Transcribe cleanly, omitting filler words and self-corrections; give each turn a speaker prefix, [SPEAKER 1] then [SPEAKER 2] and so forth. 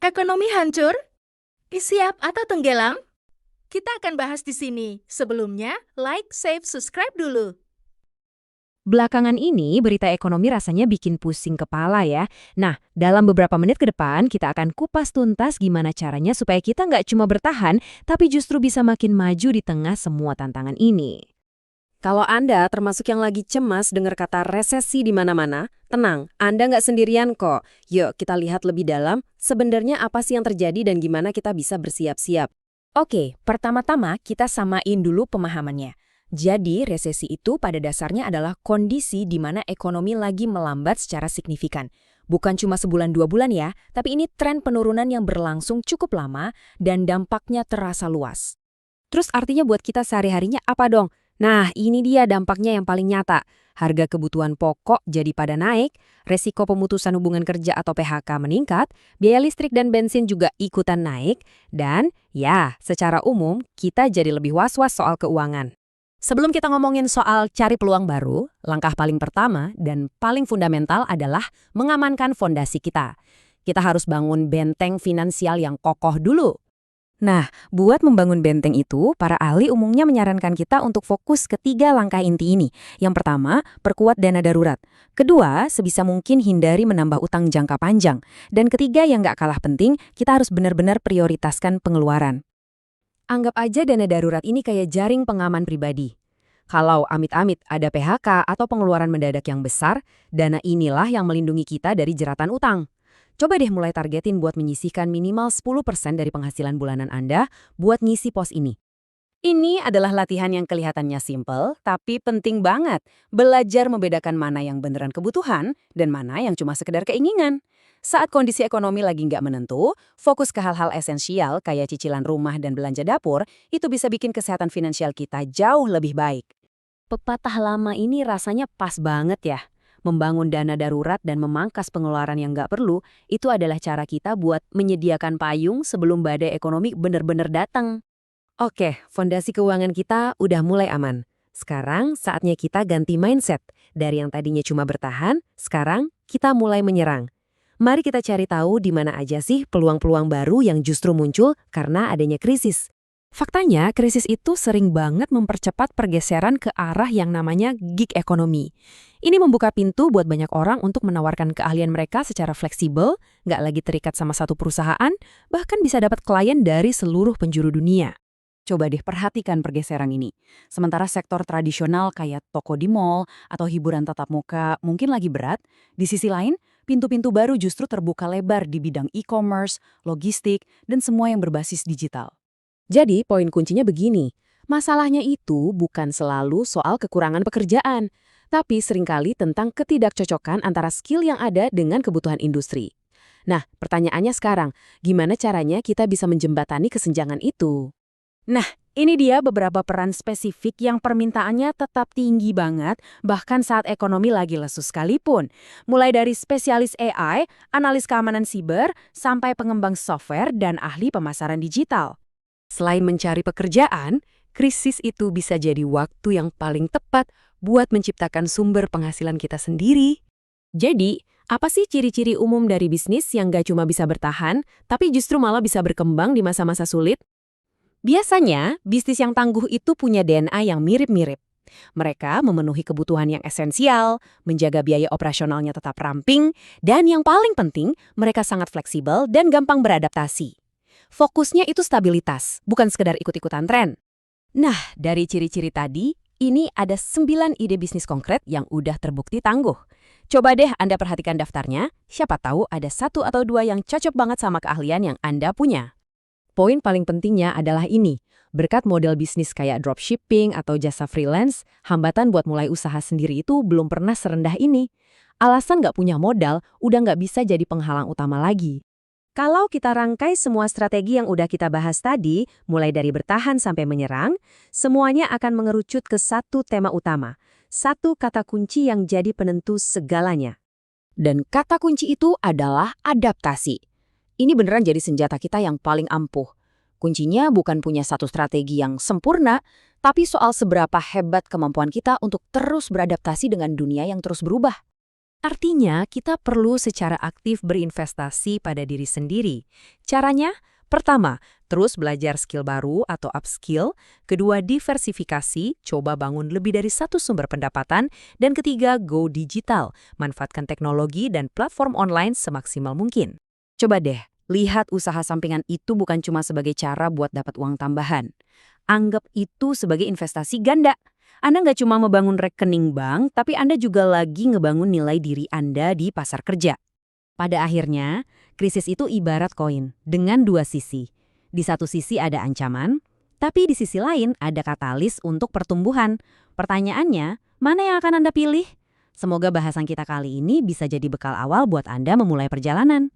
[SPEAKER 1] Ekonomi hancur? Siap atau tenggelam? Kita akan bahas di sini. Sebelumnya, like, save, subscribe dulu.
[SPEAKER 2] Belakangan ini, berita ekonomi rasanya bikin pusing kepala ya. Nah, dalam beberapa menit ke depan, kita akan kupas tuntas gimana caranya supaya kita nggak cuma bertahan, tapi justru bisa makin maju di tengah semua tantangan ini. Kalau Anda termasuk yang lagi cemas dengar kata resesi di mana-mana, tenang, Anda nggak sendirian kok. Yuk, kita lihat lebih dalam, sebenarnya apa sih yang terjadi dan gimana kita bisa bersiap-siap.
[SPEAKER 3] Oke, pertama-tama kita samain dulu pemahamannya. Jadi, resesi itu pada dasarnya adalah kondisi di mana ekonomi lagi melambat secara signifikan. Bukan cuma sebulan 2 bulan ya, tapi ini tren penurunan yang berlangsung cukup lama dan dampaknya terasa luas.
[SPEAKER 2] Terus artinya buat kita sehari-harinya apa dong? Nah, ini dia dampaknya yang paling nyata. Harga kebutuhan pokok jadi pada naik, resiko pemutusan hubungan kerja atau PHK meningkat, biaya listrik dan bensin juga ikutan naik, dan ya, secara umum kita jadi lebih was-was soal keuangan. Sebelum kita ngomongin soal cari peluang baru, langkah paling pertama dan paling fundamental adalah mengamankan fondasi kita. Kita harus bangun benteng finansial yang kokoh dulu. Nah, buat membangun benteng itu, para ahli umumnya menyarankan kita untuk fokus ke 3 langkah inti ini. Yang pertama, perkuat dana darurat. Kedua, sebisa mungkin hindari menambah utang jangka panjang. Dan ketiga yang nggak kalah penting, kita harus benar-benar prioritaskan pengeluaran. Anggap aja dana darurat ini kayak jaring pengaman pribadi. Kalau amit-amit ada PHK atau pengeluaran mendadak yang besar, dana inilah yang melindungi kita dari jeratan utang. Coba deh mulai targetin buat menyisihkan minimal 10% dari penghasilan bulanan Anda buat ngisi pos ini. Ini adalah latihan yang kelihatannya simple, tapi penting banget. Belajar membedakan mana yang beneran kebutuhan dan mana yang cuma sekedar keinginan. Saat kondisi ekonomi lagi nggak menentu, fokus ke hal-hal esensial kayak cicilan rumah dan belanja dapur, itu bisa bikin kesehatan finansial kita jauh lebih baik. Pepatah lama ini rasanya pas banget ya. Membangun dana darurat dan memangkas pengeluaran yang nggak perlu, itu adalah cara kita buat menyediakan payung sebelum badai ekonomi benar-benar datang. Oke, fondasi keuangan kita udah mulai aman. Sekarang saatnya kita ganti mindset. Dari yang tadinya cuma bertahan, sekarang kita mulai menyerang. Mari kita cari tahu di mana aja sih peluang-peluang baru yang justru muncul karena adanya krisis. Faktanya, krisis itu sering banget mempercepat pergeseran ke arah yang namanya gig economy. Ini membuka pintu buat banyak orang untuk menawarkan keahlian mereka secara fleksibel, nggak lagi terikat sama satu perusahaan, bahkan bisa dapat klien dari seluruh penjuru dunia. Coba deh perhatikan pergeseran ini. Sementara sektor tradisional kayak toko di mall atau hiburan tatap muka mungkin lagi berat, di sisi lain, pintu-pintu baru justru terbuka lebar di bidang e-commerce, logistik, dan semua yang berbasis digital. Jadi, poin kuncinya begini, masalahnya itu bukan selalu soal kekurangan pekerjaan, tapi seringkali tentang ketidakcocokan antara skill yang ada dengan kebutuhan industri. Nah, pertanyaannya sekarang, gimana caranya kita bisa menjembatani kesenjangan itu? Nah, ini dia beberapa peran spesifik yang permintaannya tetap tinggi banget, bahkan saat ekonomi lagi lesu sekalipun. Mulai dari spesialis AI, analis keamanan siber, sampai pengembang software dan ahli pemasaran digital. Selain mencari pekerjaan, krisis itu bisa jadi waktu yang paling tepat buat menciptakan sumber penghasilan kita sendiri. Jadi, apa sih ciri-ciri umum dari bisnis yang gak cuma bisa bertahan, tapi justru malah bisa berkembang di masa-masa sulit? Biasanya, bisnis yang tangguh itu punya DNA yang mirip-mirip. Mereka memenuhi kebutuhan yang esensial, menjaga biaya operasionalnya tetap ramping, dan yang paling penting, mereka sangat fleksibel dan gampang beradaptasi. Fokusnya itu stabilitas, bukan sekedar ikut-ikutan tren. Nah, dari ciri-ciri tadi, ini ada 9 ide bisnis konkret yang udah terbukti tangguh. Coba deh Anda perhatikan daftarnya, siapa tahu ada 1 atau 2 yang cocok banget sama keahlian yang Anda punya. Poin paling pentingnya adalah ini, berkat model bisnis kayak dropshipping atau jasa freelance, hambatan buat mulai usaha sendiri itu belum pernah serendah ini. Alasan nggak punya modal udah nggak bisa jadi penghalang utama lagi. Kalau kita rangkai semua strategi yang udah kita bahas tadi, mulai dari bertahan sampai menyerang, semuanya akan mengerucut ke satu tema utama. Satu kata kunci yang jadi penentu segalanya. Dan kata kunci itu adalah adaptasi. Ini beneran jadi senjata kita yang paling ampuh. Kuncinya bukan punya satu strategi yang sempurna, tapi soal seberapa hebat kemampuan kita untuk terus beradaptasi dengan dunia yang terus berubah. Artinya, kita perlu secara aktif berinvestasi pada diri sendiri. Caranya? Pertama, terus belajar skill baru atau upskill. Kedua, diversifikasi, coba bangun lebih dari satu sumber pendapatan. Dan ketiga, go digital, manfaatkan teknologi dan platform online semaksimal mungkin. Coba deh, lihat usaha sampingan itu bukan cuma sebagai cara buat dapat uang tambahan. Anggap itu sebagai investasi ganda. Anda nggak cuma membangun rekening bank, tapi Anda juga lagi ngebangun nilai diri Anda di pasar kerja. Pada akhirnya, krisis itu ibarat koin dengan dua sisi. Di satu sisi ada ancaman, tapi di sisi lain ada katalis untuk pertumbuhan. Pertanyaannya, mana yang akan Anda pilih? Semoga bahasan kita kali ini bisa jadi bekal awal buat Anda memulai perjalanan.